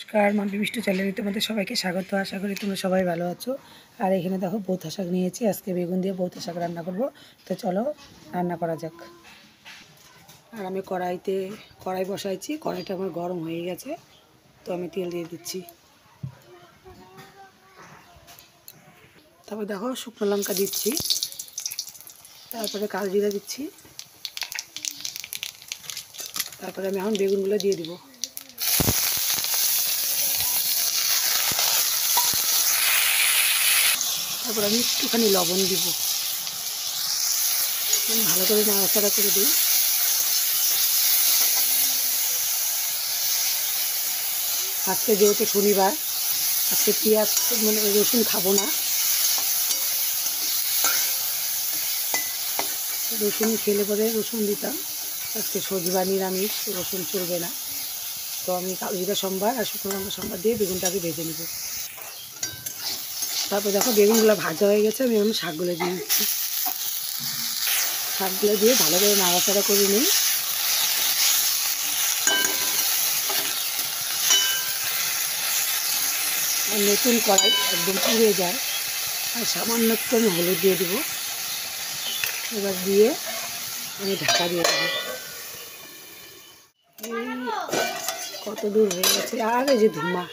নমস্কার, মাম্পি মিষ্টু চ্যানেলে তোমাদের সবাইকে স্বাগত। আশা করি তোমরা সবাই ভালো আছো। আর এখানে দেখো বৌথা শাক নিয়েছি, আজকে বেগুন দিয়ে বৌথা শাক রান্না করব। তো চলো রান্না করা যাক। আর আমি কড়াই বসাইছি, কড়াইটা আমার গরম হয়ে গেছে। তো আমি তেল দিয়ে দিচ্ছি। তারপর দেখো শুকনো লঙ্কা দিচ্ছি, তারপরে কালো জিরা দিচ্ছি, তারপরে আমি এখন বেগুনগুলো দিয়ে দিব। তারপর আমি একটুখানি লবণ দিব, ভালো করে নাড়াচাড়া করে দিই। আজকে যেহেতু শনিবার, আজকে পেঁয়াজ রসুন খাবো না। রসুন খেলে পরে রসুন দিতাম, আজকে সজবা নিরামিষ, রসুন চলবে না। তো আমি কালো জিরা সম্বার আর শুকনো লঙ্কা সম্বার দিয়ে বেগুনটাকে ভেজে নেব। তারপর দেখো বেগুনগুলো ভাজা হয়ে গেছে, আমি এখন শাকগুলো দিয়ে দিচ্ছি। শাকগুলো দিয়ে ভালো করে নাড়াচাড়া করে নিই। আর নতুন কড়াই একদম পুড়ে যায়। আর সামান্য একটু আমি হলুদ দিয়ে দেবো। এবার দিয়ে আমি ঢাকা দিয়ে দেবো। কত দূর হয়ে গেছে, আর এই যে ধুমা।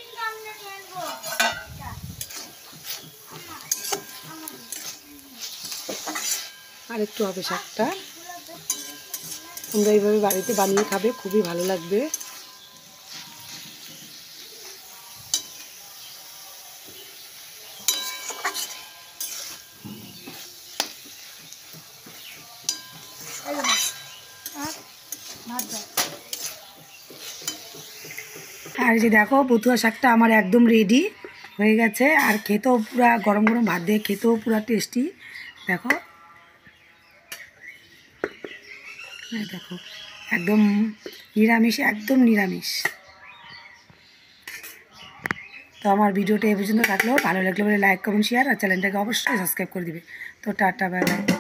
আর একটু হবে শাকটা। তোমরা এইভাবে বাড়িতে বানিয়ে খাবে, খুবই ভালো লাগবে। আর যে দেখো বতুয়া শাকটা আমার একদম রেডি হয়ে গেছে। আর খেতেও পুরা গরম গরম ভাত দিয়ে খেতেও পুরা টেস্টি। দেখো দেখো একদম নিরামিষ, একদম নিরামিষ। তো আমার ভিডিওটা এ পর্যন্ত থাকলেও ভালো লাগলে বলে লাইক কমেন্ট শেয়ার আর চ্যানেলটাকে অবশ্যই সাবস্ক্রাইব করে দিবে। তো টাটা, বাই বাই।